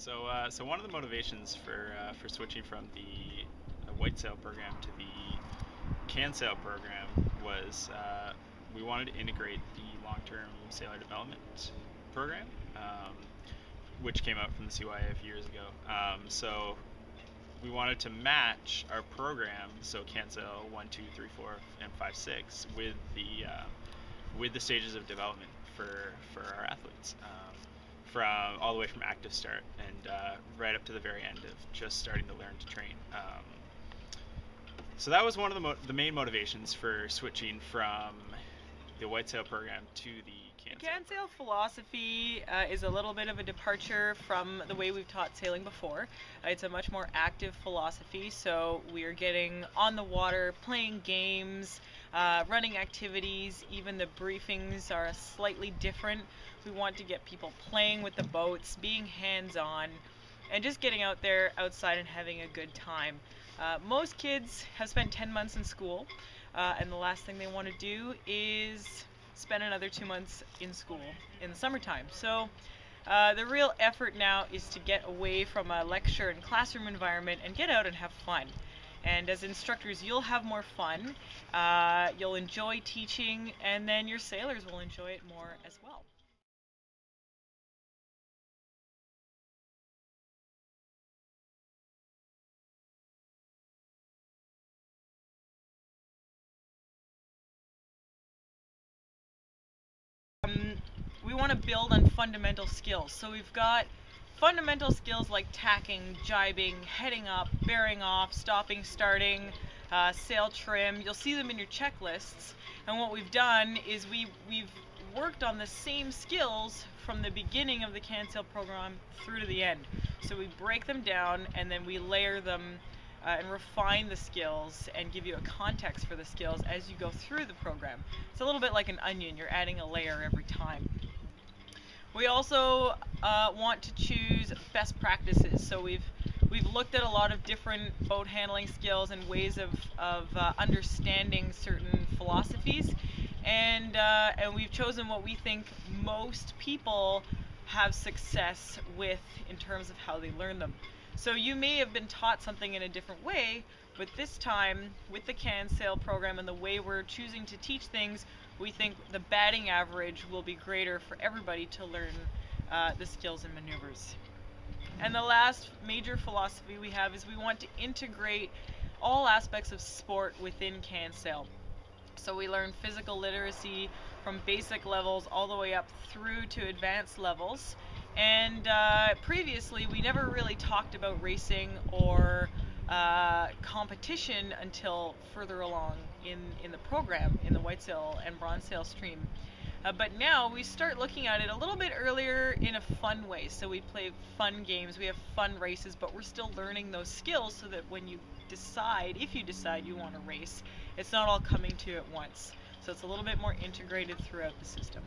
So one of the motivations for switching from the whitesail program to the CANSail program was we wanted to integrate the long-term sailor development program, which came out from the CYA a few years ago. So we wanted to match our program, so CANSail 1, 2, 3, 4, and 5, 6, with the stages of development for our athletes, from all the way from active start and right up to the very end of just starting to learn to train. So that was one of the main motivations for switching from the whitesail program to the CANSail. The CANSail philosophy is a little bit of a departure from the way we've taught sailing before. It's a much more active philosophy, so we are getting on the water, playing games, running activities. Even the briefings are slightly different. We want to get people playing with the boats, being hands-on, and just getting out there outside and having a good time. Most kids have spent 10 months in school, and the last thing they want to do is spend another 2 months in school in the summertime. So the real effort now is to get away from a lecture and classroom environment and get out and have fun. And as instructors, you'll have more fun, you'll enjoy teaching, and then your sailors will enjoy it more as well. We want to build on fundamental skills. So we've got fundamental skills like tacking, jibing, heading up, bearing off, stopping, starting, sail trim. You'll see them in your checklists. And what we've done is we've worked on the same skills from the beginning of the CANSail program through to the end. So we break them down and then we layer them and refine the skills and give you a context for the skills as you go through the program. It's a little bit like an onion. You're adding a layer every time. We also want to choose best practices. So we've looked at a lot of different boat handling skills and ways of understanding certain philosophies, and we've chosen what we think most people have success with in terms of how they learn them. So you may have been taught something in a different way, but this time with the CANSail program and the way we're choosing to teach things, we think the batting average will be greater for everybody to learn the skills and maneuvers. And the last major philosophy we have is we want to integrate all aspects of sport within CANSail. So we learn physical literacy from basic levels all the way up through to advanced levels. And previously we never really talked about racing or competition until further along in the program, in the whitesail and bronzesail stream. But now we start looking at it a little bit earlier in a fun way. So we play fun games, we have fun races, but we're still learning those skills so that when you decide, if you decide you want to race, it's not all coming to you at once. So it's a little bit more integrated throughout the system.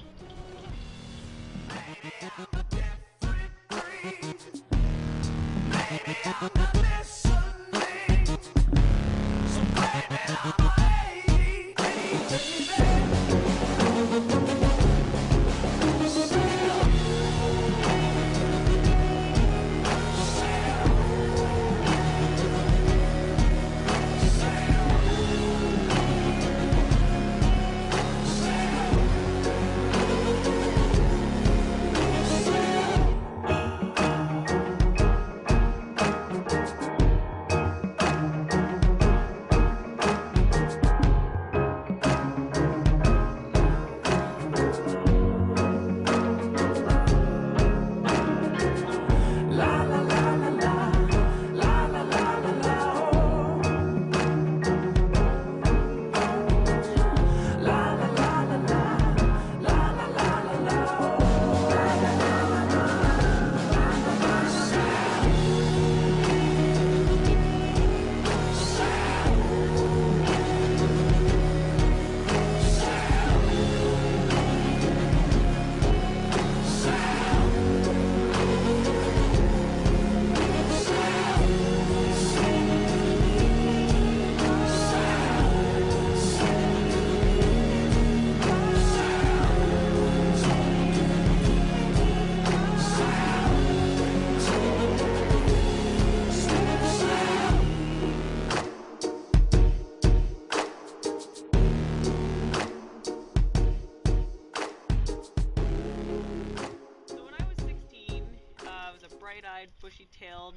bright-eyed, bushy-tailed,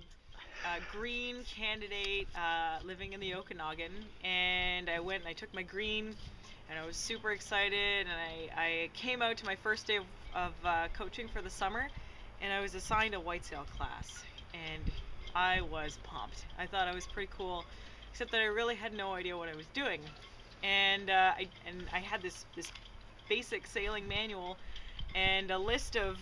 green candidate living in the Okanagan, and I went and I took my green, and I was super excited, and I came out to my first day of coaching for the summer, and I was assigned a whitetail class, and I was pumped. I thought I was pretty cool, except that I really had no idea what I was doing, and I had this basic sailing manual and a list of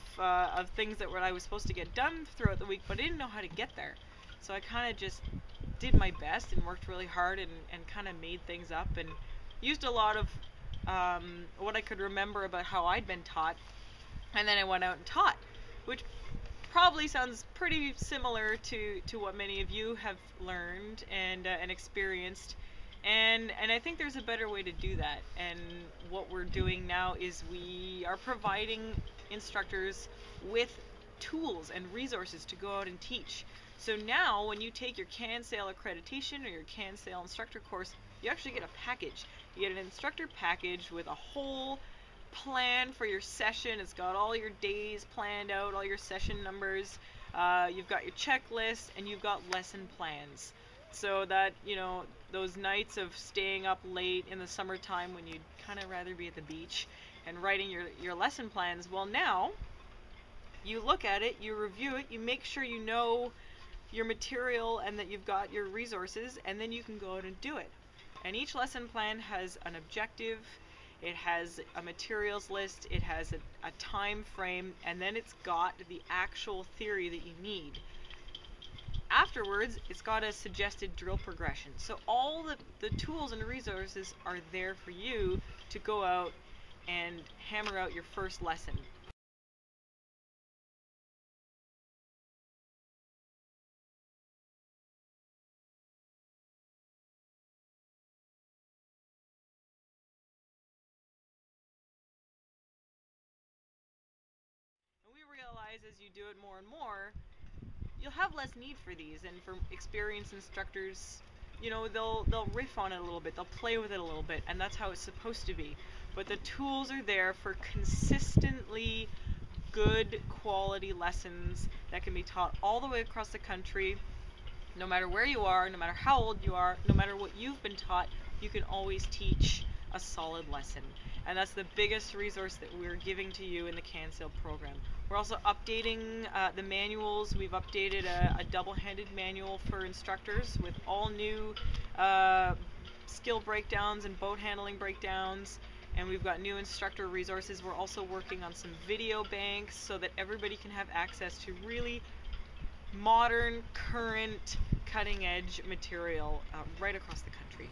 things that I was supposed to get done throughout the week, but I didn't know how to get there. So I kind of just did my best and worked really hard and kind of made things up and used a lot of what I could remember about how I'd been taught, and then I went out and taught, which probably sounds pretty similar to what many of you have learned and experienced. And I think there's a better way to do that, and what we're doing now is we are providing instructors with tools and resources to go out and teach. So now when you take your CANSail accreditation or your CANSail instructor course, you actually get a package. You get an instructor package with a whole plan for your session. It's got all your days planned out, all your session numbers, you've got your checklist, and you've got lesson plans. So that, you know, those nights of staying up late in the summertime when you'd kind of rather be at the beach and writing your lesson plans, well, now you look at it, you review it, you make sure you know your material and that you've got your resources, and then you can go out and do it. And each lesson plan has an objective, it has a materials list, it has a time frame, and then it's got the actual theory that you need. Afterwards, it's got a suggested drill progression. So all the tools and resources are there for you to go out and hammer out your first lesson. And we realize as you do it more and more, you'll have less need for these, and for experienced instructors, you know, they'll riff on it a little bit, they'll play with it a little bit, and that's how it's supposed to be. But the tools are there for consistently good quality lessons that can be taught all the way across the country. No matter where you are, no matter how old you are, no matter what you've been taught, you can always teach a solid lesson. And that's the biggest resource that we're giving to you in the CANSail program. We're also updating the manuals. We've updated a double-handed manual for instructors with all new skill breakdowns and boat handling breakdowns. And we've got new instructor resources. We're also working on some video banks so that everybody can have access to really modern, current, cutting-edge material right across the country.